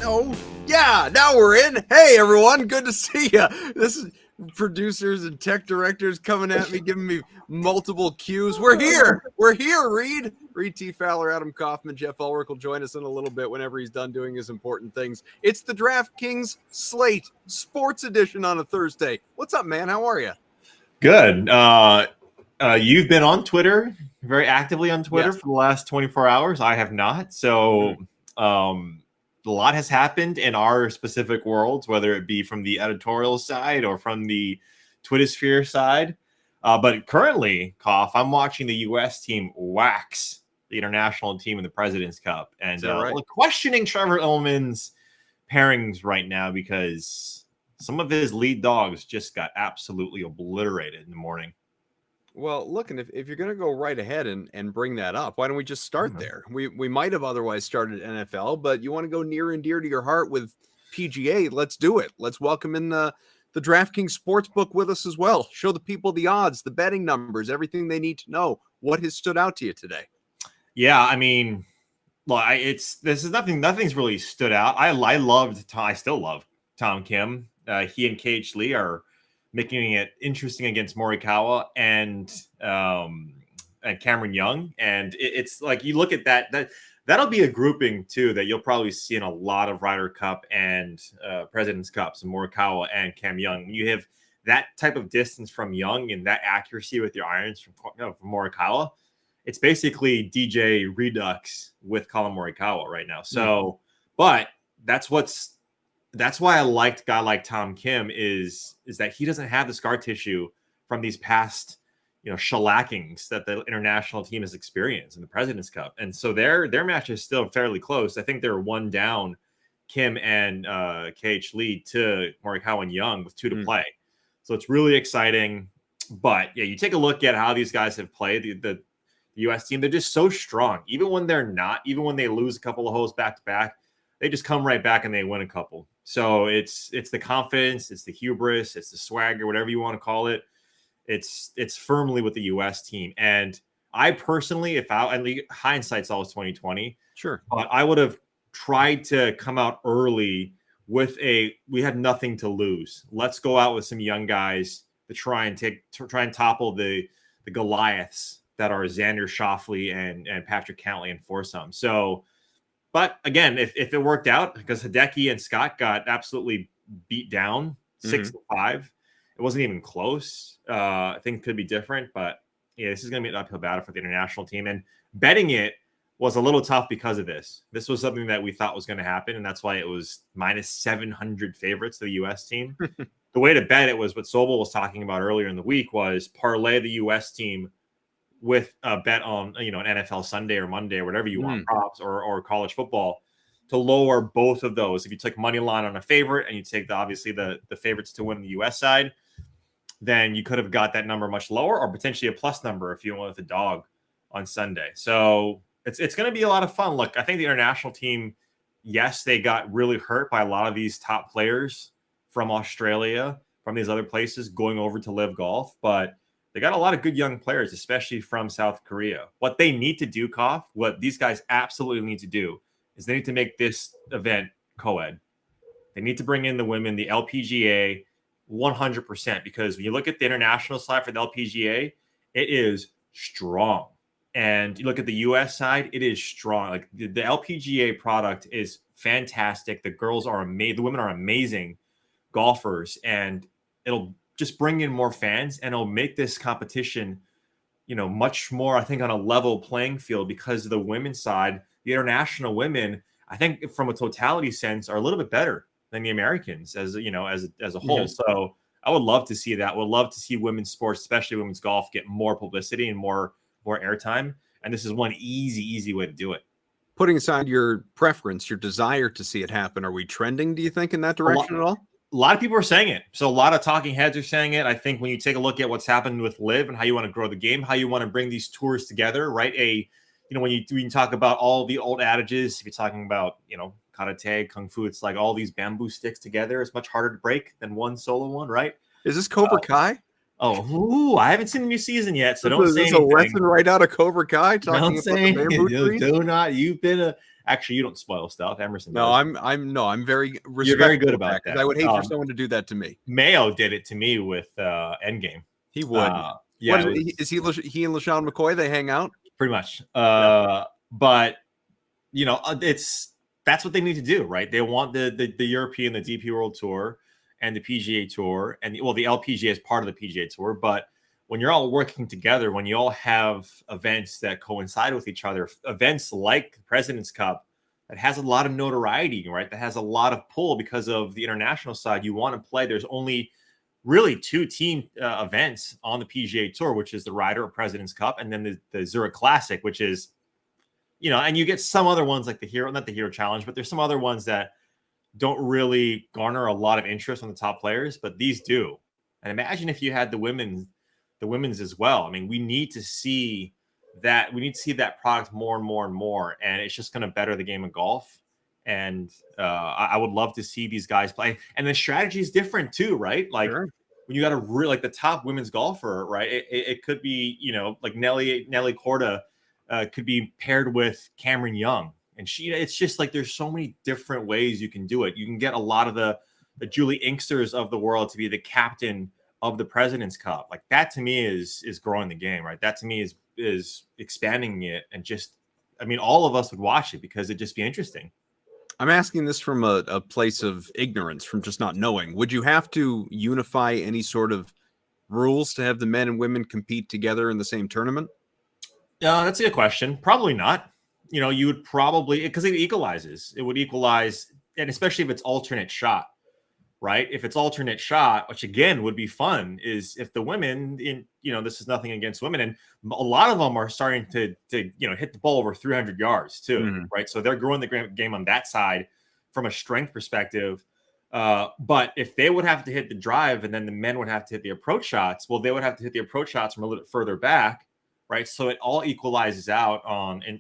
No. Yeah, now we're in. Hey, everyone. Good to see you. This is producers and tech directors coming at me, giving me multiple cues. We're here. We're here, Reed. Reed T. Fowler, Adam Kaufman, Jeff Ulrich will join us in a little bit whenever he's done doing his important things. It's the DraftKings Slate Sports Edition on a Thursday. What's up, man? How are you? Good. You've been on Twitter, very actively on Twitter Yes. for the last 24 hours. I have not. So a lot has happened in our specific worlds, whether it be from the editorial side or from the Twittersphere side. But currently, Koff, I'm watching the U.S. team wax the international team in the President's Cup. And right? questioning Trevor Ullman's pairings right now because some of his lead dogs just got absolutely obliterated in the morning. Well, look, and if you're going to go right ahead and bring that up, why don't we just start there? We might have otherwise started NFL, but you want to go near and dear to your heart with PGA, let's do it. Let's welcome in the DraftKings Sportsbook with us as well. Show the people the odds, the betting numbers, everything they need to know. What has stood out to you today? Yeah, I mean, nothing's really stood out. I still love Tom Kim. He and KH Lee are making it interesting against Morikawa and Cameron Young. And it's like, you look at that'll be a grouping too that you'll probably see in a lot of Ryder Cup and President's Cups, and Morikawa and Cam Young. You have that type of distance from Young and that accuracy with your irons from Morikawa. It's basically DJ Redux with Colin Morikawa right now. So, but that's why I liked a guy like Tom Kim is that he doesn't have the scar tissue from these past, shellackings that the international team has experienced in the President's Cup. And so their match is still fairly close. I think they're one down, Kim and KH Lee, to Morikawa and Young with 2 to play. So it's really exciting. But yeah, you take a look at how these guys have played. The U.S. team, they're just so strong. Even when they lose a couple of holes back to back, they just come right back and they win a couple. So it's the confidence, it's the hubris, it's the swagger, whatever you want to call it. It's firmly with the U.S. team. And I personally, hindsight's always 2020. Sure. But I would have tried to come out early with we have nothing to lose. Let's go out with some young guys to try and topple the Goliaths that are Xander Schauffele and Patrick Cantlay and Forsum. So, but again, if it worked out, because Hideki and Scott got absolutely beat down 6-5, it wasn't even close. I think it could be different, but yeah, this is going to be an uphill battle for the international team. And betting it was a little tough because of this. This was something that we thought was going to happen, and that's why it was minus 700 favorites to the U.S. team. The way to bet it was what Sobel was talking about earlier in the week was parlay the U.S. team with a bet on, an NFL Sunday or Monday or whatever you want, props or college football, to lower both of those. If you took money line on a favorite and you take the favorites to win the U.S. side, then you could have got that number much lower, or potentially a plus number if you went with a dog on Sunday. So it's going to be a lot of fun. Look, I think the international team, yes, they got really hurt by a lot of these top players from Australia, from these other places going over to live golf, but they got a lot of good young players, especially from South Korea. What they need to do, Koff, what these guys absolutely need to do, is they need to make this event co-ed. They need to bring in the women, the LPGA, 100%, because when you look at the international side for the LPGA, it is strong. And you look at the U.S. side, it is strong. Like the LPGA product is fantastic. The girls are amazing. The women are amazing golfers, and it'll just bring in more fans, and it'll make this competition, much more, I think, on a level playing field, because the women's side, the international women, I think from a totality sense, are a little bit better than the Americans as a whole. Yeah. So I would love to see that. Would love to see women's sports, especially women's golf, get more publicity and more airtime. And this is one easy way to do it. Putting aside your preference, your desire to see it happen, are we trending, do you think, in that direction at all? A lot of people are saying it. So a lot of talking heads are saying it. I think when you take a look at what's happened with LIV and how you want to grow the game, how you want to bring these tours together, right? When you talk about all the old adages, if you're talking about, karate, kung fu, it's like all these bamboo sticks together. It's much harder to break than one solo one, right? Is this Cobra Kai? I haven't seen the new season yet, so don't say anything. anything. A lesson right out of Cobra Kai talking Don't about say the bamboo trees? do not. You've been Actually, you don't spoil stuff. Emerson No, does. I'm very respectful. You're very good of about because that. I would hate for someone to do that to me. Mayo did it to me with Endgame. He would. Yeah, Is he and LaShawn McCoy? They hang out pretty much. Yeah. But that's what they need to do, right? They want the European, the DP World Tour, and the PGA Tour, and the LPGA is part of the PGA Tour. But when you're all working together, when you all have events that coincide with each other, events like the President's Cup, that has a lot of notoriety, right? That has a lot of pull because of the international side. You want to play. There's only really two team events on the PGA Tour, which is the Ryder or President's Cup, and then the Zurich Classic, which is, and you get some other ones like not the Hero Challenge, but there's some other ones that don't really garner a lot of interest from the top players, but these do. And imagine if you had the women's as well. I mean, we need to see that. We need to see that product more and more and more, and it's just going to better the game of golf. And I would love to see these guys play. And the strategy is different too, right? Like Sure. when you got like the top women's golfer, right? It could be, like Nelly Korda could be paired with Cameron Young. And it's just like there's so many different ways you can do it. You can get a lot of the Julie Inksters of the world to be the captain of the President's Cup. Like that to me is growing the game, right? That to me is expanding it, and just, I mean, all of us would watch it because it'd just be interesting. I'm asking this from a place of ignorance, from just not knowing. Would you have to unify any sort of rules to have the men and women compete together in the same tournament? Yeah, that's a good question. Probably not. You would probably, because it equalizes. It would equalize, and especially if it's alternate shot, right? If it's alternate shot, which again would be fun, is if the women this is nothing against women, and a lot of them are starting to hit the ball over 300 yards too, right? So they're growing the game on that side from a strength perspective. But if they would have to hit the drive and then the men would have to hit the approach shots, well, they would have to hit the approach shots from a little bit further back, right? So it all equalizes out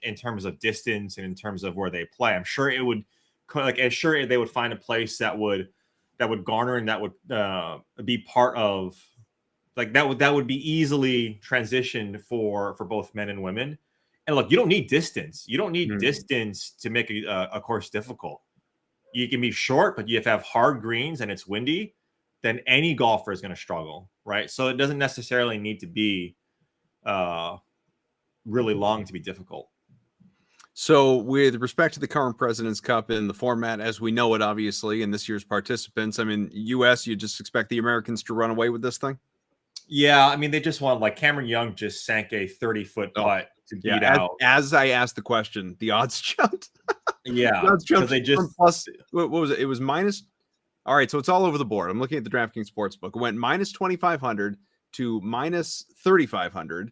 in terms of distance and in terms of where they play. I'm sure it would, they would find a place that would garner and that would be part of, like, that would be easily transitioned for both men and women. And look, you don't need distance. You don't need distance to make a course difficult. You can be short, but if you have hard greens and it's windy, then any golfer is going to struggle, right? So it doesn't necessarily need to be really long to be difficult. So with respect to the current President's Cup and the format as we know it, obviously, and this year's participants, I mean, U.S., you just expect the Americans to run away with this thing? Yeah, I mean, they just want, like, Cameron Young just sank a 30-foot putt to beat out. As I asked the question, the odds jumped. Yeah, because they just plus, what was it? It was minus. All right, so it's all over the board. I'm looking at the DraftKings Sportsbook. It went minus 2,500 to minus 3,500.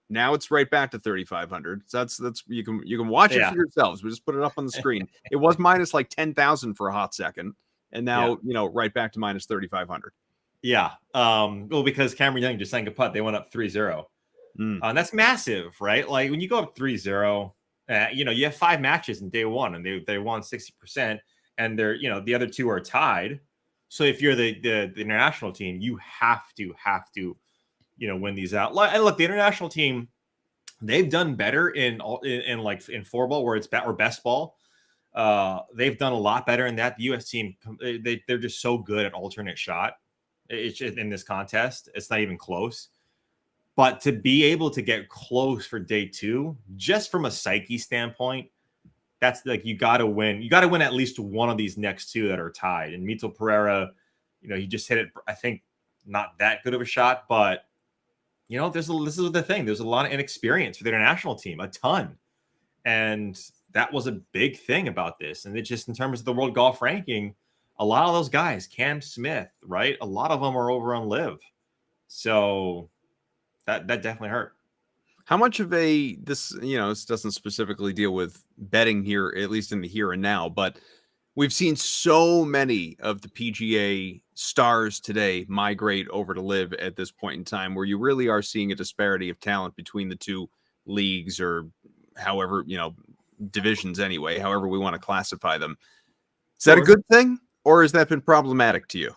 Now it's right back to 3,500. So that's you can watch it for yourselves. We just put it up on the screen. It was minus like 10,000 for a hot second, and now right back to minus 3,500. Yeah. Well, because Cameron Young just sank a putt, they went up 3-0. And that's massive, right? Like when you go up 3-0, you have 5 matches in day one, and they won 60%, and they're the other 2 are tied. So if you're the international team, you have to win these out. And look, the international team, they've done better in four ball where it's or best ball. They've done a lot better in that. The U.S. team, they're just so good at alternate shot. It's just, in this contest, it's not even close. But to be able to get close for day 2, just from a psyche standpoint, that's like you got to win. You got to win at least one of these next 2 that are tied. And Mito Pereira, he just hit it. I think not that good of a shot, but this is the thing. There's a lot of inexperience for the international team, a ton, and that was a big thing about this. And it just, in terms of the world golf ranking, a lot of those guys, Cam Smith, right? A lot of them are over on Live, so that definitely hurt. How much of this doesn't specifically deal with betting here, at least in the here and now, but we've seen so many of the PGA stars today migrate over to Live at this point in time, where you really are seeing a disparity of talent between the 2 leagues, or however, divisions anyway, however we want to classify them. Is that a good thing, or has that been problematic to you?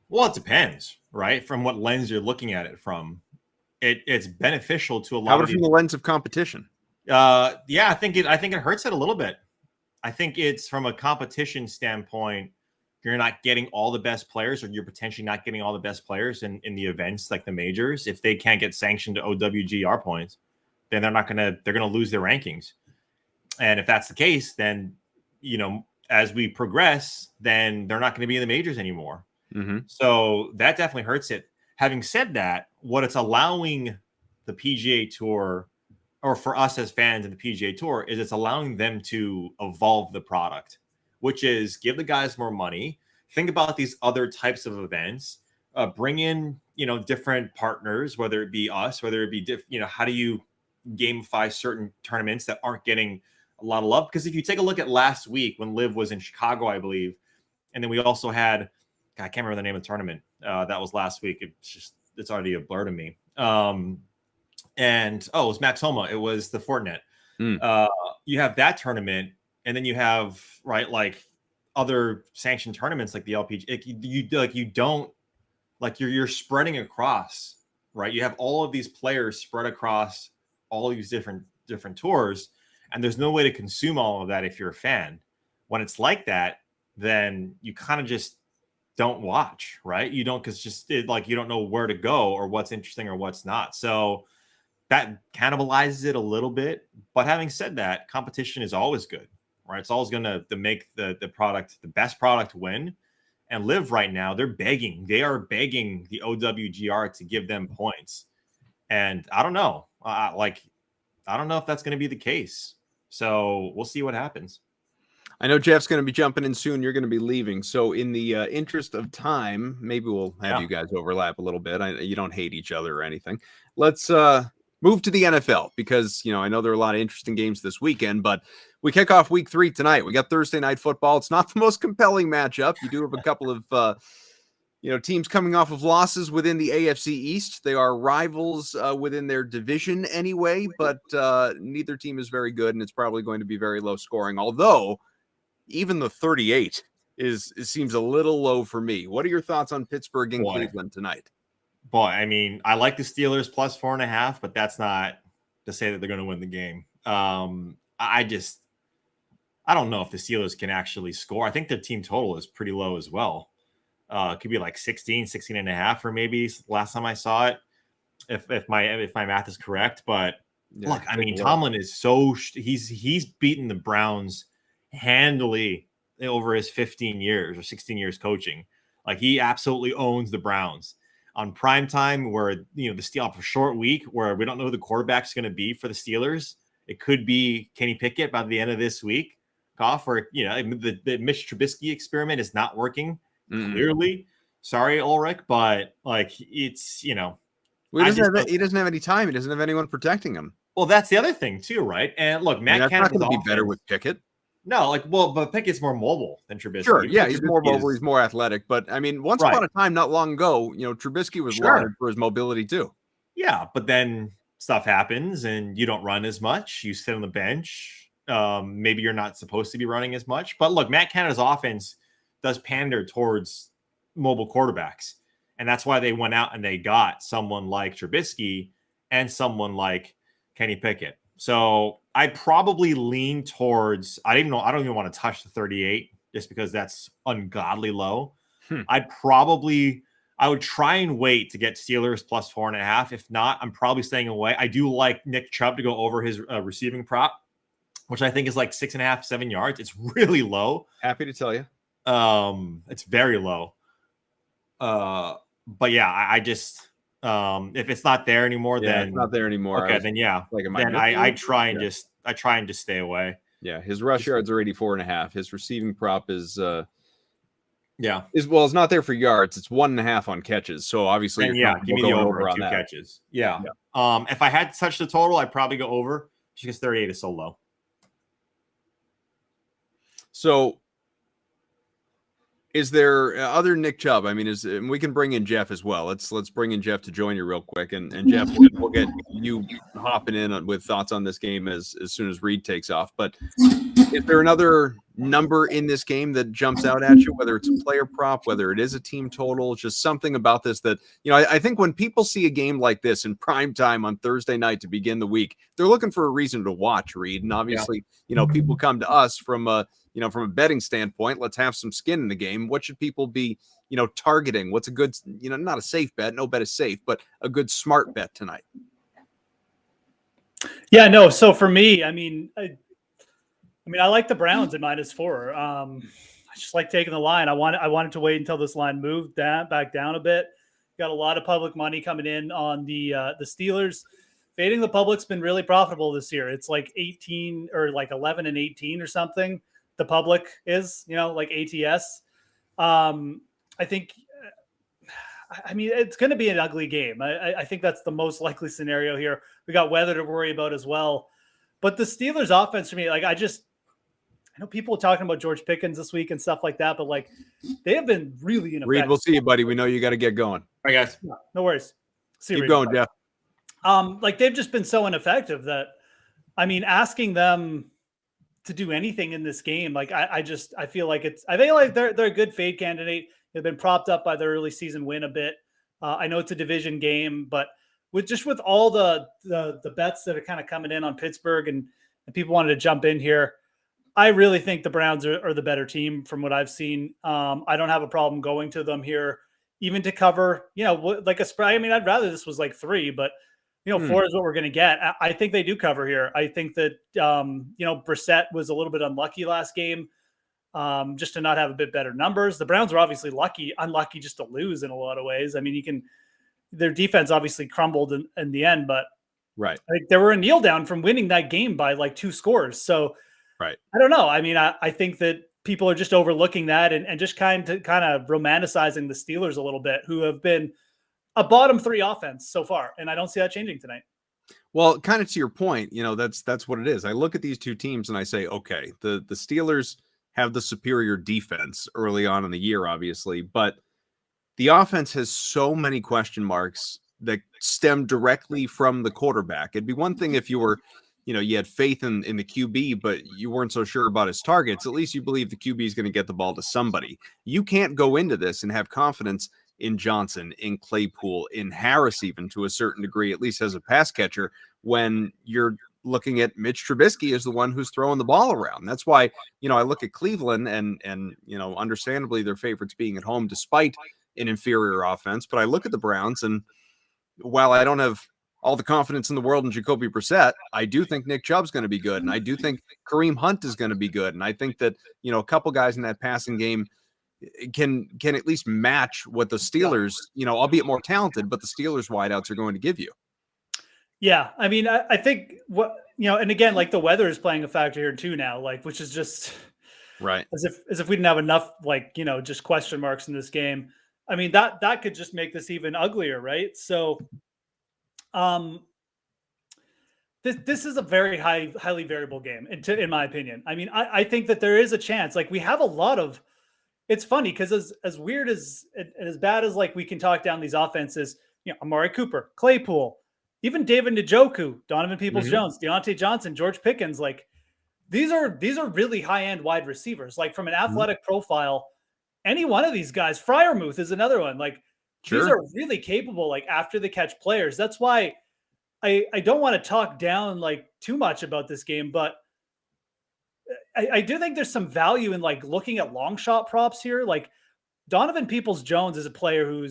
Well, it depends, right? From what lens you're looking at it from. It's beneficial to a lot of from the lens of competition. Yeah, I think it hurts it a little bit. I think it's from a competition standpoint, you're not getting all the best players, or you're potentially not getting all the best players in the events like the majors. If they can't get sanctioned to OWGR points, then they're gonna lose their rankings. And if that's the case, then as we progress, then they're not going to be in the majors anymore. Mm-hmm. So that definitely hurts it. Having said that, what it's allowing the PGA Tour, or for us as fans in the PGA Tour, is it's allowing them to evolve the product, which is give the guys more money. Think about these other types of events. Bring in, different partners, whether it be us, whether it be, how do you gamify certain tournaments that aren't getting a lot of love? Because if you take a look at last week when Liv was in Chicago, I believe, and then we also had, I can't remember the name of the tournament. That was last week. It's already a blur to me. It was Max Homa. It was the Fortinet. You have that tournament, and then you have other sanctioned tournaments like the LPG. You're spreading across, right? You have all of these players spread across all these different tours, and there's no way to consume all of that if you're a fan. When it's like that, then you kind of just don't watch, right? You don't, because you don't know where to go or what's interesting or what's not. So that cannibalizes it a little bit. But having said that, competition is always good, right? It's always going to make the product, the best product, win. And Live right now, they are begging the OWGR to give them points. And I don't know. I don't know if that's going to be the case. So we'll see what happens. I know Jeff's going to be jumping in soon. You're going to be leaving. So in the interest of time, maybe we'll have you guys overlap a little bit. You don't hate each other or anything. Let's move to the NFL, because, I know there are a lot of interesting games this weekend, but we kick off week 3 tonight. We got Thursday night football. It's not the most compelling matchup. You do have a couple of, teams coming off of losses within the AFC East. They are rivals within their division anyway, but neither team is very good, and it's probably going to be very low scoring. Although even the 38 seems a little low for me. What are your thoughts on Pittsburgh and Cleveland tonight? Boy, I mean, I like the Steelers plus 4.5, but that's not to say that they're going to win the game. I don't know if the Steelers can actually score. I think their team total is pretty low as well. It could be like 16 and a half, or maybe last time I saw it, if my math is correct. But look, I mean, Tomlin is he's beaten the Browns handily over his 15 years or 16 years coaching. Like, he absolutely owns the Browns. On prime time, where the Steelers, for a short week, where we don't know who the quarterback's going to be for the Steelers, it could be Kenny Pickett by the end of this week. Or the Mitch Trubisky experiment is not working clearly. Sorry, Ulrich, but it's he doesn't have any time. He doesn't have anyone protecting him. Well, that's the other thing too, right? And look, Matt Canada's not going to be better with Pickett. No, but Pickett's more mobile than Trubisky. Sure, yeah, he's more mobile, he's more athletic. But, I mean, once upon a time, not long ago, Trubisky was lauded for his mobility too. Yeah, but then stuff happens and you don't run as much. You sit on the bench. Maybe you're not supposed to be running as much. But look, Matt Canada's offense does pander towards mobile quarterbacks. And that's why they went out and they got someone like Trubisky and someone like Kenny Pickett. So I'd probably lean towards, I don't even want to touch the 38 just because that's ungodly low. I would try and wait to get Steelers plus 4.5. If not, I'm probably staying away. I do like Nick Chubb to go over his receiving prop, which I think is like 6.5, 7 yards. It's really low. Happy to tell you. It's very low. But yeah, I just, if it's not there anymore, then it's not there anymore. Okay, then yeah. Then I try and just stay away. Yeah, his rush yards are 84.5. His receiving prop is it's not there for yards. It's 1.5 on catches. So obviously, give me the over on 2 catches. Yeah. If I had to touch the total, I'd probably go over just because 38 is so low. So, is there other Nick Chubb? I mean, we can bring in Jeff as well. Let's bring in Jeff to join you real quick, and Jeff, we'll get you hopping in with thoughts on this game as soon as Reed takes off. But is there another number in this game that jumps out at you, whether it's a player prop, whether it is a team total, just something about this that, I think when people see a game like this in prime time on Thursday night to begin the week, they're looking for a reason to watch, Reed. And obviously, people come to us from a betting standpoint. Let's have some skin in the game. What should people be, targeting? What's a good, not a safe bet, no bet is safe, but a good smart bet tonight? Yeah, no. So for me, I like the Browns at -4. I just like taking the line. I wanted to wait until this line moved back down a bit. Got a lot of public money coming in on the Steelers. Fading the public's been really profitable this year. It's like 18 or like 11 and 18 or something. The public is, like ATS. I think, it's going to be an ugly game. I think that's the most likely scenario here. We got weather to worry about as well. But the Steelers offense for me, I know people are talking about George Pickens this week and stuff like that, but they have been really ineffective. Reed, we'll see you, buddy. We know you got to get going. All right, guys. No worries. Keep going, Jeff. They've just been so ineffective that, asking them to do anything in this game, I feel like they're a good fade candidate. They've been propped up by their early season win a bit. I know it's a division game, but with all the bets that are kind of coming in on Pittsburgh and people wanted to jump in here, I really think the Browns are the better team from what I've seen. I don't have a problem going to them here, even to cover, like a spread. I'd rather this was like 3, but 4 is what we're going to get. I think they do cover here. I think that, Brissett was a little bit unlucky last game, just to not have a bit better numbers. The Browns are obviously unlucky just to lose in a lot of ways. Their defense obviously crumbled in the end, but right. They were a kneel down from winning that game by 2 scores. So right. I don't know. I think that people are just overlooking that and just kind of romanticizing the Steelers a little bit, who have been a bottom 3 offense so far. And I don't see that changing tonight. Well, kind of to your point, that's what it is. I look at these two teams and I say, okay, the Steelers have the superior defense early on in the year, obviously, but the offense has so many question marks that stem directly from the quarterback. It'd be one thing if you were, you had faith in the QB, but you weren't so sure about his targets. At least you believe the QB is going to get the ball to somebody. You can't go into this and have confidence in Johnson, in Claypool, in Harris, even to a certain degree, at least as a pass catcher, when you're looking at Mitch Trubisky as the one who's throwing the ball around. That's why, I look at Cleveland and understandably their favorites being at home despite an inferior offense. But I look at the Browns, and while I don't have all the confidence in the world in Jacoby Brissett, I do think Nick Chubb's going to be good. And I do think Kareem Hunt is going to be good. And I think that, a couple guys in that passing game can at least match what the Steelers, albeit more talented, but the Steelers wideouts are going to give you. Yeah. I think and again, the weather is playing a factor here too now, which is just right. As if we didn't have enough, just question marks in this game. That could just make this even uglier. Right. So, this is a very highly variable game in my opinion. I think that there is a chance, we have a lot of, it's funny because as weird as bad as we can talk down these offenses, Amari Cooper, Claypool, even David Njoku, Donovan Peoples-Jones, Deontay Johnson, George Pickens, these are really high-end wide receivers. From an athletic profile, any one of these guys, Freiermuth is another one. Sure. These are really capable, after the catch players. That's why I don't want to talk down too much about this game, but I do think there's some value in looking at long shot props here. Donovan Peoples-Jones is a player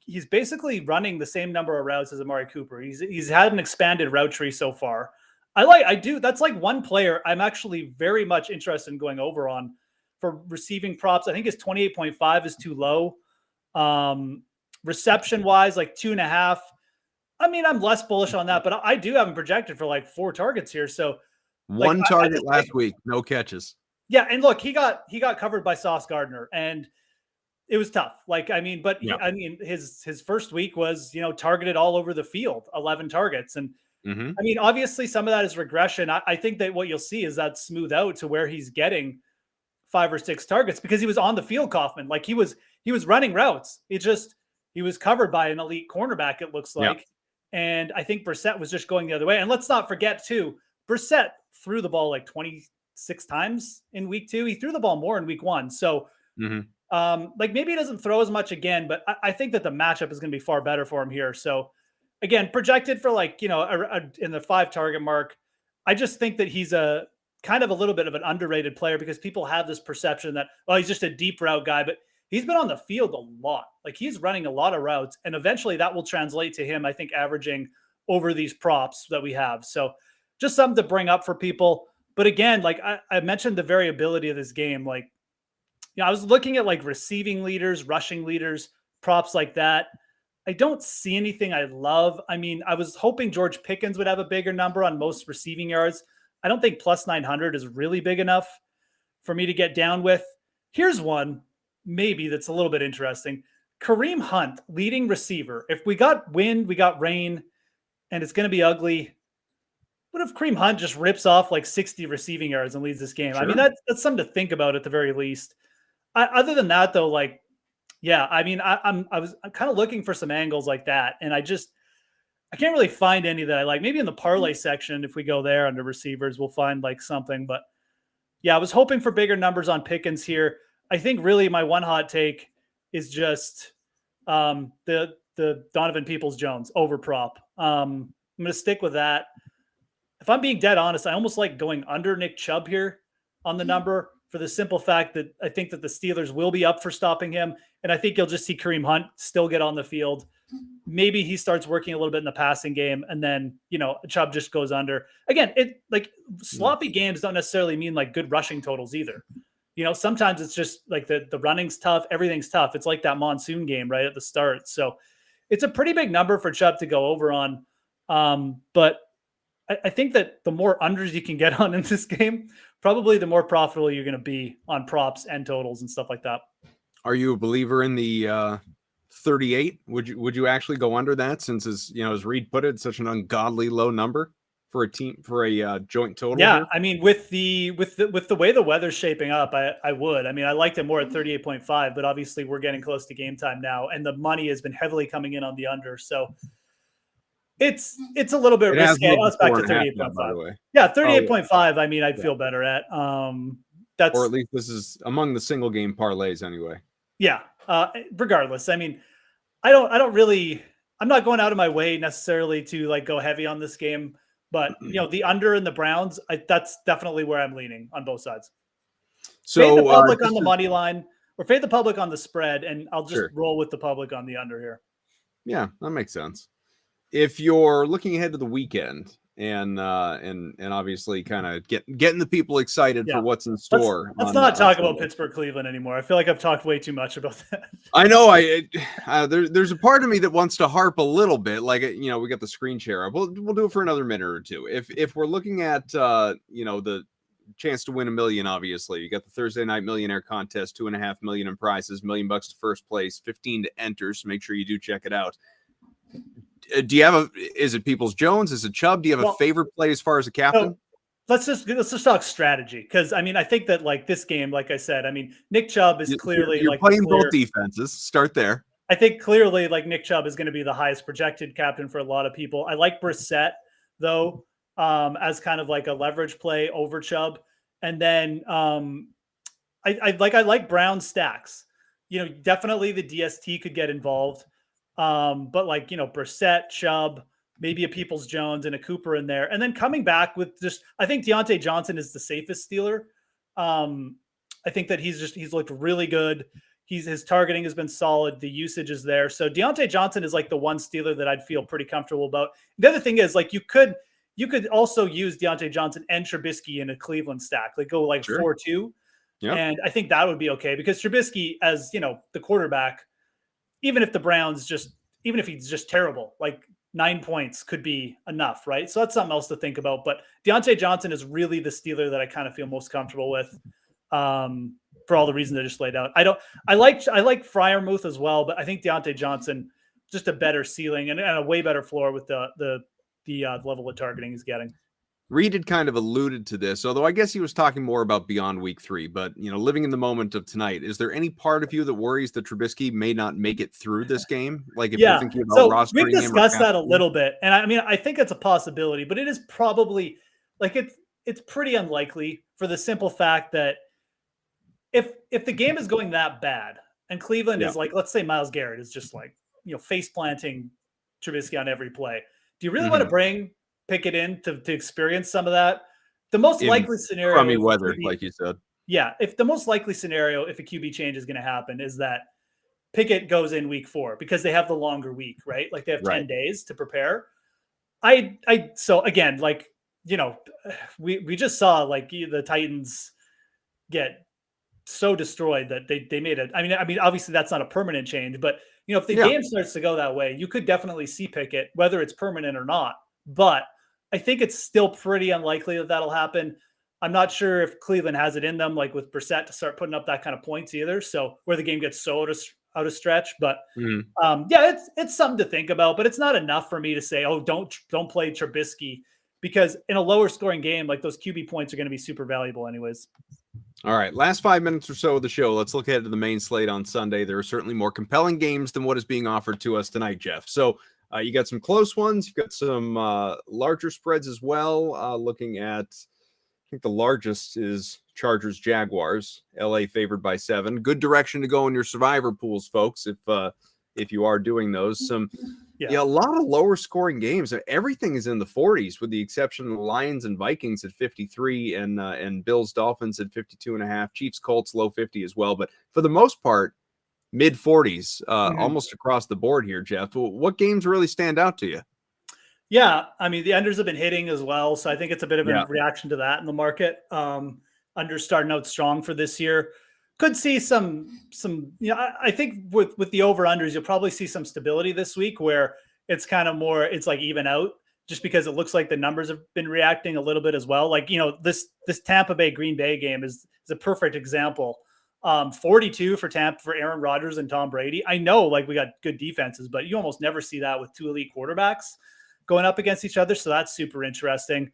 he's basically running the same number of routes as Amari Cooper. He's had an expanded route tree so far. That's one player I'm actually very much interested in going over on for receiving props. I think his 28.5 is too low. Reception wise, 2.5. I'm less bullish on that, but I do have him projected for 4 targets here. So one target last week, no catches. Yeah, and look, he got covered by Sauce Gardner, and it was tough. His first week was targeted all over the field, 11 targets, and obviously some of that is regression. I think that what you'll see is that smooth out to where he's getting 5 or 6 targets because he was on the field, Kaufman. He was running routes. He was covered by an elite cornerback. It looks like, and I think Brissett was just going the other way. And let's not forget too, Brissett threw the ball 20 6 times in week 2. He threw the ball more in week 1. So Mm-hmm. like maybe he doesn't throw as much again, but I think that the matchup is going to be far better for him here. So again, projected for like, you know, in the 5 target mark. I just think that he's a kind of a little bit of an underrated player because people have this perception that, oh, he's just a deep route guy, but he's been on the field a lot. Like he's running a lot of routes, and eventually that will translate to him, I think, averaging over these props that we have. So just something to bring up for people. But again, like I mentioned the variability of this game. Like, you know, I was looking at like receiving leaders, rushing leaders, props like that. I don't see anything I love. I mean, I was hoping George Pickens would have a bigger number on most receiving yards. I don't think plus 900 is really big enough for me to get down with. Here's one, maybe that's a little bit interesting. Kareem Hunt, leading receiver. If we got wind, we got rain, and it's going to be ugly. What if Kareem Hunt just rips off like 60 receiving yards and leads this game? Sure. I mean, that's something to think about at the very least. Other than that, though, like, yeah, I mean, I'm kind of looking for some angles like that, and I can't really find any that I like. Maybe in the parlay section, if we go there under receivers, we'll find like something. But yeah, I was hoping for bigger numbers on Pickens here. I think really my one hot take is just the Donovan Peoples-Jones over prop. I'm going to stick with that. If I'm being dead honest, I almost like going under Nick Chubb here on the number for the simple fact that I think that the Steelers will be up for stopping him. And I think you'll just see Kareem Hunt still get on the field. Maybe he starts working a little bit in the passing game, and then, you know, Chubb just goes under. Again, it like sloppy games don't necessarily mean like good rushing totals either. You know, sometimes it's just like the running's tough, everything's tough. It's like that monsoon game right at the start. So it's a pretty big number for Chubb to go over on. But I think that the more unders you can get on in this game, probably the more profitable you're going to be on props and totals and stuff like that. Are you a believer in the 38? Would you actually go under that, since, as you know, as Reed put it, it's such an ungodly low number for a team, for a joint total? Yeah, here? I mean, with the way the weather's shaping up, I would. I mean, I liked it more at 38.5, but obviously we're getting close to game time now, and the money has been heavily coming in on the under. So it's a little bit risky. It's back to 38.5. Yeah, 38.5. I mean, I'd feel better at. That's, or at least this is among the single game parlays anyway. Yeah. Regardless, I mean, I'm not going out of my way necessarily to like go heavy on this game, but you know, the under in the Browns, that's definitely where I'm leaning on both sides. So fade the public on the money line, or fade the public on the spread, and I'll just roll with the public on the under here. Yeah, that makes sense. If you're looking ahead to the weekend and obviously kind of getting the people excited for what's in store. Let's not talk about Pittsburgh, Cleveland anymore. I feel like I've talked way too much about that. I know. There's a part of me that wants to harp a little bit. Like, you know, we got the screen share. We'll do it for another minute or two. If we're looking at you know, the chance to win $1 million, obviously you got the Thursday Night Millionaire contest, $2.5 million in prizes, $1 million to first place, 15 to enter. So make sure you do check it out. Do you have is it Peoples-Jones? Is it Chubb? Do you have a favorite play as far as a captain? So let's just talk strategy. Cause I mean, I think that like this game, like I said, I mean, Nick Chubb is clearly you're like playing both defenses. Start there. I think clearly like Nick Chubb is going to be the highest projected captain for a lot of people. I like Brissett though, as kind of like a leverage play over Chubb. And then I like Brown stacks. You know, definitely the DST could get involved. But like, you know, Brissett, Chubb, maybe a Peoples-Jones and a Cooper in there. And then coming back with just, I think Deontay Johnson is the safest Steeler. I think that he's looked really good. His targeting has been solid. The usage is there. So Deontay Johnson is like the one Steeler that I'd feel pretty comfortable about. The other thing is like, you could also use Deontay Johnson and Trubisky in a Cleveland stack, like go like 4-2. Yep. And I think that would be okay because Trubisky, as you know, the quarterback, even if he's just terrible, like 9 points could be enough, right? So that's something else to think about. But Deontay Johnson is really the Steeler that I kind of feel most comfortable with, for all the reasons I just laid out. I like Freiermuth as well, but I think Deontay Johnson just a better ceiling and a way better floor with the level of targeting he's getting. Reed had kind of alluded to this, although I guess he was talking more about beyond week 3. But, you know, living in the moment of tonight, is there any part of you that worries that Trubisky may not make it through this game? Like, if you're thinking about rostering him, we've discussed that a little bit, and I mean, I think it's a possibility, but it is probably like it's pretty unlikely for the simple fact that if the game is going that bad and Cleveland is like, let's say Myles Garrett is just like, face planting Trubisky on every play. Do you really want to bring Pickett in to experience some of that? The most likely scenario, crummy weather, like you said. Yeah, if the most likely scenario, if a QB change is going to happen, is that Pickett goes in week 4 because they have the longer week, right? Like they have 10 days to prepare. So again, like, we just saw like the Titans get so destroyed that they made it. I mean, obviously that's not a permanent change, but if the game starts to go that way, you could definitely see Pickett, whether it's permanent or not. But I think it's still pretty unlikely that that'll happen. I'm not sure if Cleveland has it in them, like with Brissett, to start putting up that kind of points either. So where the game gets so out of stretch, but it's something to think about. But it's not enough for me to say, oh, don't play Trubisky, because in a lower scoring game, like those QB points are going to be super valuable anyways. All right, last 5 minutes or so of the show. Let's look ahead to the main slate on Sunday. There are certainly more compelling games than what is being offered to us tonight, Jeff. So you got some close ones. You've got some larger spreads as well. Looking at, I think the largest is Chargers Jaguars. LA favored by 7. Good direction to go in your survivor pools, folks. If you are doing those, a lot of lower scoring games. Everything is in the 40s, with the exception of the Lions and Vikings at 53 and Bills Dolphins at 52.5. Chiefs Colts low 50 as well. But for the most part, mid 40s, almost across the board here, Jeff. What games really stand out to you? Yeah, I mean, the unders have been hitting as well, so I think it's a bit of a reaction to that in the market. Unders starting out strong for this year. Could see some, I think with the over-unders, you'll probably see some stability this week where it's kind of more, it's like even out, just because it looks like the numbers have been reacting a little bit as well. Like, this Tampa Bay Green Bay game is a perfect example. 42 for Tampa for Aaron Rodgers and Tom Brady. I know, like, we got good defenses, but you almost never see that with 2 elite quarterbacks going up against each other. So that's super interesting.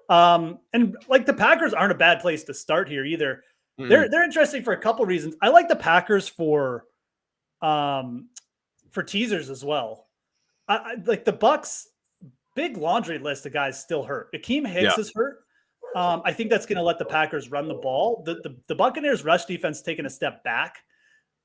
And like the Packers aren't a bad place to start here either. They're interesting for a couple reasons. I like the Packers for teasers as well. I like the Bucks. Big laundry list of guys still hurt. Akeem Hicks is hurt. I think that's going to let the Packers run the ball. The Buccaneers rush defense taking a step back.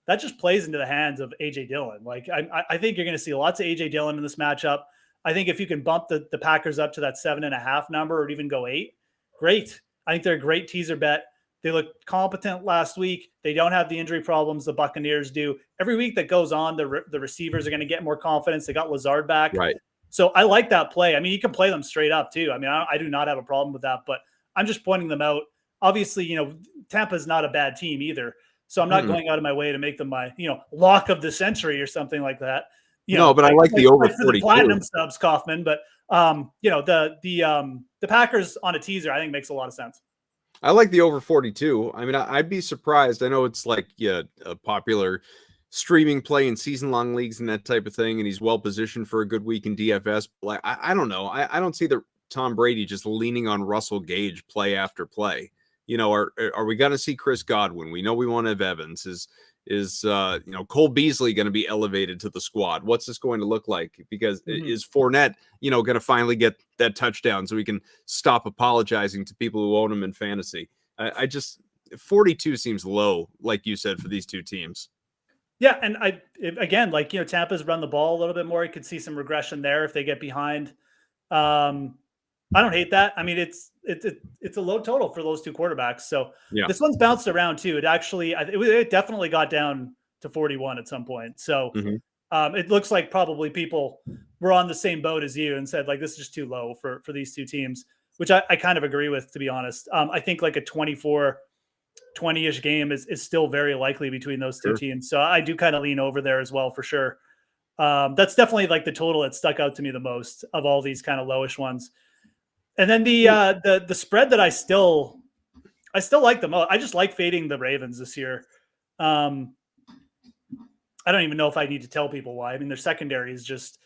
That just plays into the hands of AJ Dillon. Like I think you're going to see lots of AJ Dillon in this matchup. I think if you can bump the Packers up to that 7.5 number or even go 8, great. I think they're a great teaser bet. They looked competent last week. They don't have the injury problems the Buccaneers do. Every week that goes on, the receivers are going to get more confidence. They got Lazard back. Right. So I like that play. I mean, you can play them straight up too. I mean, I do not have a problem with that, but I'm just pointing them out. Obviously, Tampa's not a bad team either. So I'm not going out of my way to make them my, lock of the century or something like that. But I like the over 42. The platinum subs, Kaufman. But the Packers on a teaser, I think makes a lot of sense. I like the over 42. I mean, I'd be surprised. I know it's like a popular streaming play in season-long leagues and that type of thing, and he's well positioned for a good week in DFS. Like, I don't know. I don't see the Tom Brady just leaning on Russell Gage play after play. Are we going to see Chris Godwin? We know we want to have Evans. Is Cole Beasley going to be elevated to the squad? What's this going to look like? Because is Fournette, going to finally get that touchdown so we can stop apologizing to people who own him in fantasy? I just 42 seems low, like you said, for these two teams. Yeah, and Tampa's run the ball a little bit more. You could see some regression there if they get behind. I don't hate that. I mean, it's a low total for those two quarterbacks. So this one's bounced around too. It actually, it definitely got down to 41 at some point. So it looks like probably people were on the same boat as you and said, like, this is just too low for these two teams, which I kind of agree with, to be honest. I think like a 24-20-ish game is still very likely between those two teams. So I do kind of lean over there as well, for sure. That's definitely like the total that stuck out to me the most of all these kind of lowish ones. And then the spread that I still like the most. I just like fading the Ravens this year. I don't even know if I need to tell people why. I mean, their secondary is just.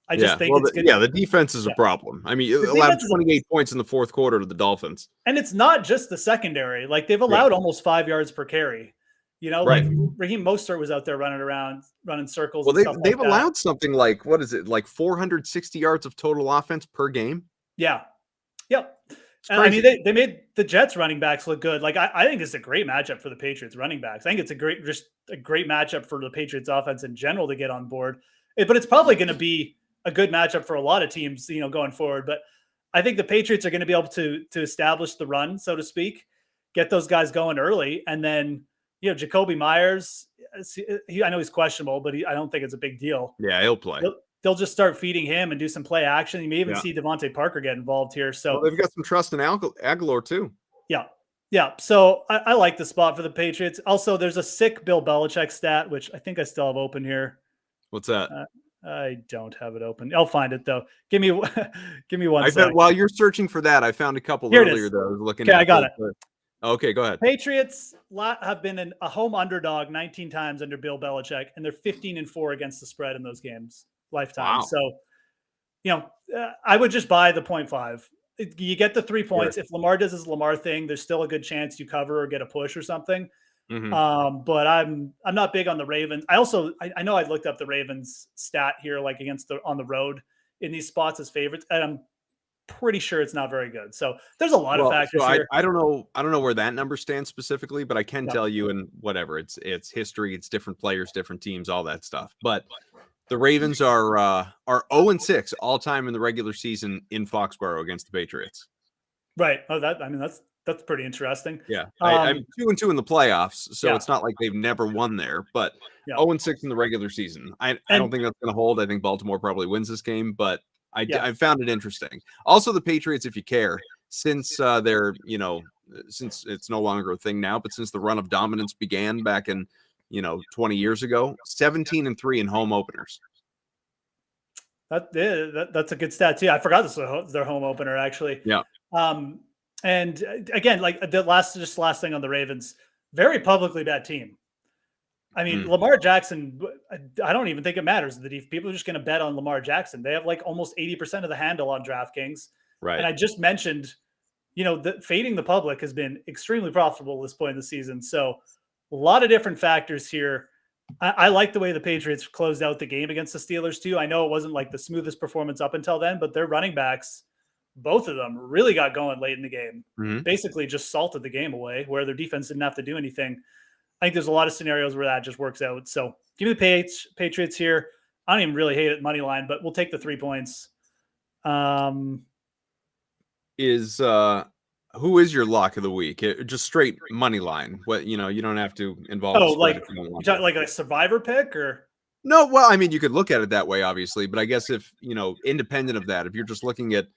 I just think it's good. Yeah, the defense is a problem. I mean, it allowed 28 points in the fourth quarter to the Dolphins. And it's not just the secondary. Like, they've allowed almost 5 yards per carry. Like Raheem Mostert was out there running circles. Well, they've allowed something like, what is it, like 460 yards of total offense per game? Yeah. Yep. And I mean, they made the Jets running backs look good. Like I think it's a great matchup for the Patriots running backs. I think it's a great matchup for the Patriots offense in general to get on board. But it's probably going to be a good matchup for a lot of teams, going forward. But I think the Patriots are going to be able to establish the run, so to speak, get those guys going early, and then Jacoby Myers. I know he's questionable, but I don't think it's a big deal. Yeah, he'll play. They'll just start feeding him and do some play action. You may even see Devontae Parker get involved here. So they've got some trust in Aguilar too. Yeah. So I like the spot for the Patriots. Also, there's a sick Bill Belichick stat, which I think I still have open here. What's that? I don't have it open. I'll find it though. Give me 1 second. While you're searching for that, I found a couple Here earlier that I was looking at. Okay, I got it. Okay, go ahead. Patriots have been a home underdog 19 times under Bill Belichick, and they're 15-4 against the spread in those games lifetime. Wow. So, I would just buy the 0.5. You get the 3 points. Sure. If Lamar does his Lamar thing, there's still a good chance you cover or get a push or something. Mm-hmm. But I'm not big on the Ravens. I know I looked up the Ravens stat here, like on the road in these spots as favorites, and I'm pretty sure it's not very good. So there's a lot of factors here. I don't know where that number stands specifically, but I can tell you, and whatever, it's history, it's different players, different teams, all that stuff. But the Ravens are 0-6 all time in the regular season in Foxborough against the Patriots. Right. Oh, that's pretty interesting. Yeah. I'm 2-2 in the playoffs, so it's not like they've never won there, but 0-6 in the regular season. I don't think that's going to hold. I think Baltimore probably wins this game, but I found it interesting. Also, the Patriots, if you care, since they're, since it's no longer a thing now, but since the run of dominance began back in, 20 years ago, 17-3 in home openers. That's a good stat too. I forgot this was their home opener actually. Yeah. And again, like the last thing on the Ravens, very publicly bad team. I mean, Lamar Jackson, I don't even think it matters. People are just going to bet on Lamar Jackson. They have like almost 80% of the handle on DraftKings. Right. And I just mentioned, fading the public has been extremely profitable at this point in the season. So a lot of different factors here. I like the way the Patriots closed out the game against the Steelers too. I know it wasn't like the smoothest performance up until then, but their running backs, both of them really got going late in the game. Mm-hmm. Basically just salted the game away where their defense didn't have to do anything. I think there's a lot of scenarios where that just works out. So give me the Patriots here. I don't even really hate it money line, but we'll take the 3 points. Who is your lock of the week? Just straight money line. What you don't have to involve. Like a survivor pick or no? Well, I mean, you could look at it that way, obviously, but I guess if independent of that, if you're just looking at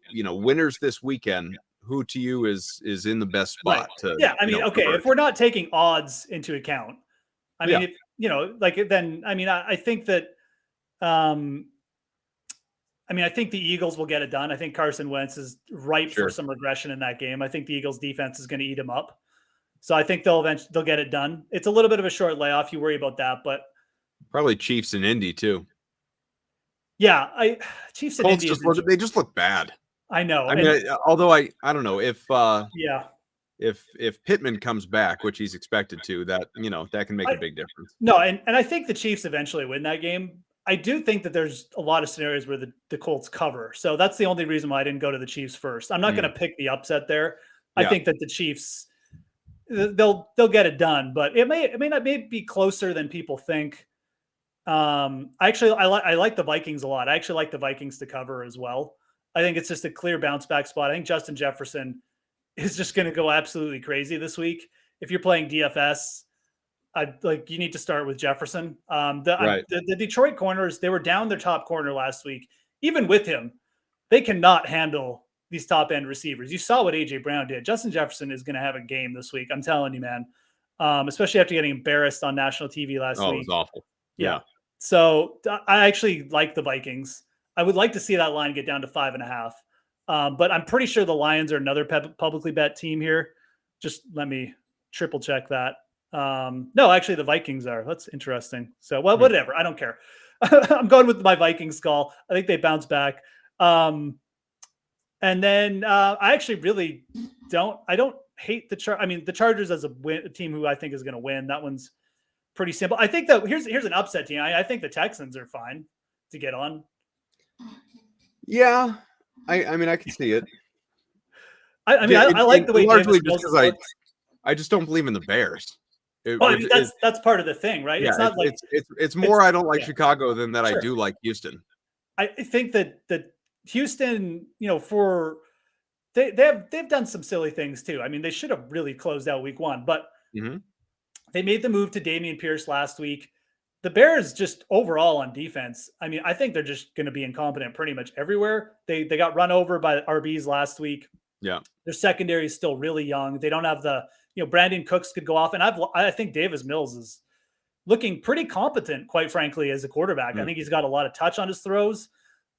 winners this weekend. Who to you is in the best spot? Right. If we're not taking odds into account, I mean, I think that, I think the Eagles will get it done. I think Carson Wentz is ripe for some regression in that game. I think the Eagles defense is going to eat him up. So I think they'll get it done. It's a little bit of a short layoff. You worry about that, but probably Chiefs and Indy too. Yeah. Chiefs and Indy. They just look bad. I know. I mean, although I don't know if Pittman comes back, which he's expected to, that can make a big difference. No, and I think the Chiefs eventually win that game. I do think that there's a lot of scenarios where the Colts cover. So that's the only reason why I didn't go to the Chiefs first. I'm not going to pick the upset there. I think that the Chiefs they'll get it done, but it may be closer than people think. I like the Vikings a lot. I actually like the Vikings to cover as well. I think it's just a clear bounce back spot. I think Justin Jefferson is just going to go absolutely crazy this week. If you're playing DFS, you need to start with Jefferson. The Detroit corners, they were down their top corner last week. Even with him, they cannot handle these top end receivers. You saw what AJ Brown did. Justin Jefferson is going to have a game this week. I'm telling you, man. Especially after getting embarrassed on national TV last week. Oh, it was awful. Yeah. So I actually like the Vikings. I would like to see that line get down to 5.5. But I'm pretty sure the Lions are another publicly bet team here. Just let me triple check that. No, actually the Vikings are. That's interesting. So, whatever. I don't care. I'm going with my Vikings call. I think they bounce back. And then I actually really don't hate the Chargers as a team who I think is going to win. That one's pretty simple. I think that here's an upset team. I think the Texans are fine to get on. Yeah, I mean, I can see it. I mean, I like the way largely Davis just Mills because I just don't believe in the Bears. well, I mean, that's part of the thing, right? Yeah, It's not like it's more I don't like yeah, Chicago than that I sure. do like Houston. I think that Houston, for they've done some silly things too. I mean, they should have really closed out week 1, but Mhm. they made the move to Damian Pierce last week. The Bears just overall on defense, I mean, I think they're just going to be incompetent pretty much everywhere. They got run over by RBs last week. Yeah. Their secondary is still really young. They don't have Brandon Cooks could go off, and I think Davis Mills is looking pretty competent, quite frankly, as a quarterback. I think he's got a lot of touch on his throws.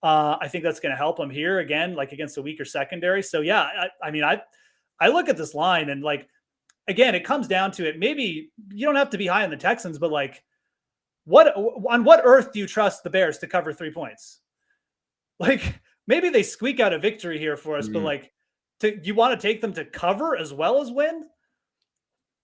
I think that's going to help him here again, like against a weaker secondary. So yeah, I mean, I look at this line and like, again, it comes down to it. Maybe you don't have to be high on the Texans, but like, on what earth do you trust the Bears to cover 3 points? Like maybe they squeak out a victory here for us, but like, you want to take them to cover as well as win?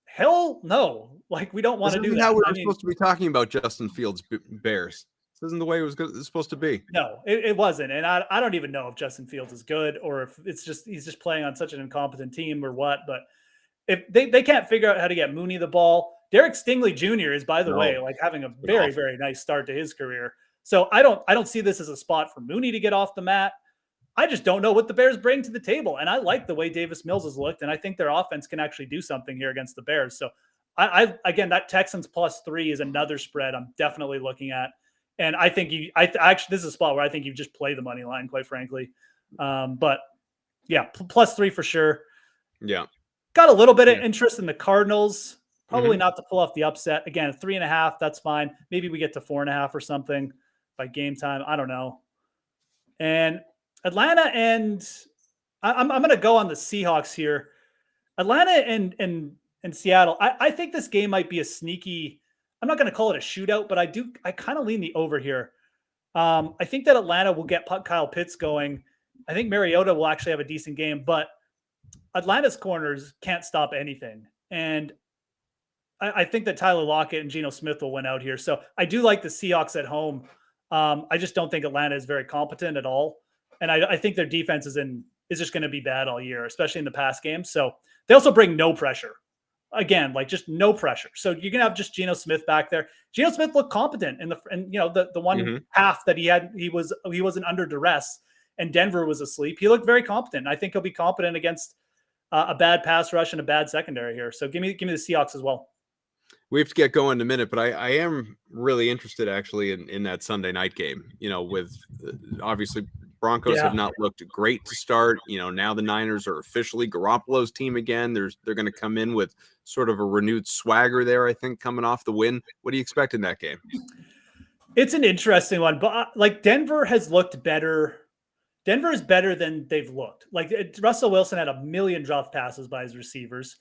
Hell no. Like we don't want to do that. How we're supposed to be talking about Justin Fields Bears. This isn't the way it's supposed to be. No, it wasn't. And I don't even know if Justin Fields is good or if it's just he's just playing on such an incompetent team or what. But if they can't figure out how to get Mooney the ball, Derek Stingley Jr. is, by the way, like having a very, very nice start to his career. So I don't see this as a spot for Mooney to get off the mat. I just don't know what the Bears bring to the table. And I like the way Davis Mills has looked. And I think their offense can actually do something here against the Bears. So again, that Texans +3 is another spread I'm definitely looking at. And I think actually, this is a spot where I think you just play the money line, quite frankly. But yeah, +3 for sure. Yeah. Got a little bit of interest in the Cardinals. Probably not to pull off the upset. Again, 3.5, that's fine. Maybe we get to 4.5 or something by game time. I don't know. And Atlanta and I'm going to go on the Seahawks here. Atlanta and Seattle. I think this game might be a sneaky. I'm not going to call it a shootout, but I kind of lean the over here. I think that Atlanta will get Kyle Pitts going. I think Mariota will actually have a decent game, but Atlanta's corners can't stop anything. And I think that Tyler Lockett and Geno Smith will win out here. So I do like the Seahawks at home. I just don't think Atlanta is very competent at all. And I think their defense is just going to be bad all year, especially in the pass game. So they also bring no pressure. Again, like just no pressure. So you're gonna have just Geno Smith back there. Geno Smith looked competent in the one half that he wasn't under duress and Denver was asleep. He looked very competent. I think he'll be competent against a bad pass rush and a bad secondary here. So give me the Seahawks as well. We have to get going in a minute, but I am really interested actually in that Sunday night game. With obviously Broncos have not looked great to start. Now the Niners are officially Garoppolo's team again. They're going to come in with sort of a renewed swagger there, I think, coming off the win. What do you expect in that game? It's an interesting one, but like Denver has looked better. Denver is better than they've looked. Like Russell Wilson had a million dropped passes by his receivers.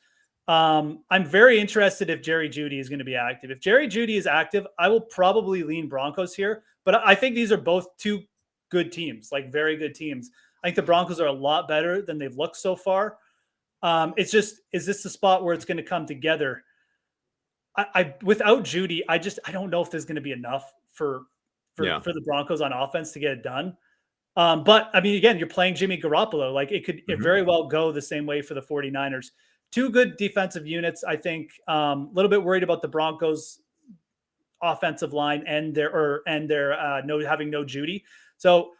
I'm very interested if Jerry Jeudy is going to be active. If Jerry Jeudy is active, I will probably lean Broncos here. But I think these are both two good teams, like very good teams. I think the Broncos are a lot better than they've looked so far. It's just, is this the spot where it's going to come together? I without Jeudy, I don't know if there's going to be enough for the Broncos on offense to get it done. But I mean, again, you're playing Jimmy Garoppolo. Like it could very well go the same way for the 49ers. Two good defensive units, I think. A little bit worried about the Broncos offensive line and their having no Jeudy. So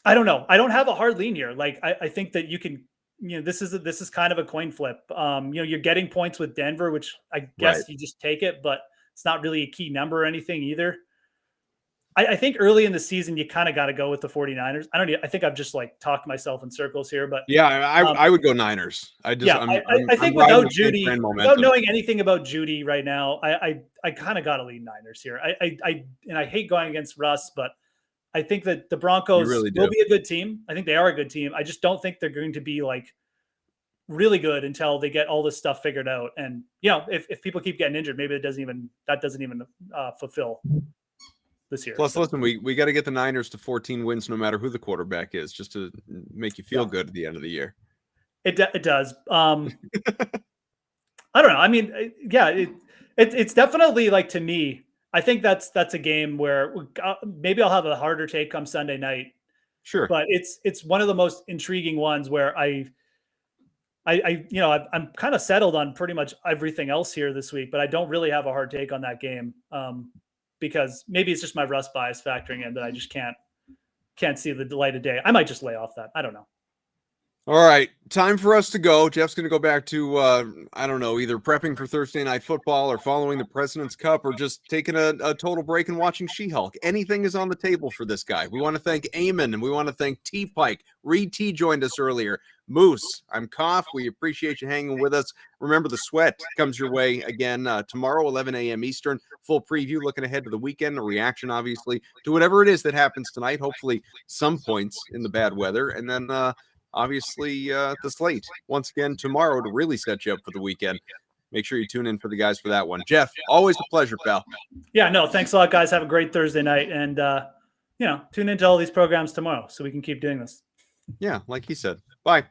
I don't know. I don't have a hard lean here. Like I think that you can, this is kind of a coin flip. You're getting points with Denver, which I guess you just take it, but it's not really a key number or anything either. I think early in the season, you kind of got to go with the 49ers. I think I've just like talked myself in circles here, but yeah, I would go Niners. I think without Jeudy, without knowing anything about Jeudy right now, I kind of got to lead Niners here. I hate going against Russ, but I think that the Broncos will be a good team. I think they are a good team. I just don't think they're going to be like really good until they get all this stuff figured out. And if people keep getting injured, maybe that doesn't even fulfill this year. Plus, listen, we got to get the Niners to 14 wins, no matter who the quarterback is, just to make you feel good at the end of the year. It does. I don't know. I mean, it's definitely like, to me, I think that's a game where maybe I'll have a harder take come Sunday night. Sure. But it's one of the most intriguing ones where I'm kind of settled on pretty much everything else here this week, but I don't really have a hard take on that game because maybe it's just my Russ bias factoring in that I just can't see the light of day. I might just lay off that. I don't know. All right, time for us to go. Jeff's going to go back to, I don't know, either prepping for Thursday Night Football or following the President's Cup or just taking a total break and watching She-Hulk. Anything is on the table for this guy. We want to thank Eamon and we want to thank T-Pike. Reed T joined us earlier. Moose, I'm Koff. We appreciate you hanging with us. Remember, the sweat comes your way again tomorrow, 11 a.m. Eastern. Full preview, looking ahead to the weekend, a reaction, obviously, to whatever it is that happens tonight. Hopefully, some points in the bad weather. And then, obviously, the slate once again tomorrow to really set you up for the weekend. Make sure you tune in for the guys for that one. Jeff, always a pleasure, pal. Yeah, no, thanks a lot, guys. Have a great Thursday night. And, tune into all these programs tomorrow so we can keep doing this. Yeah, like he said. Bye.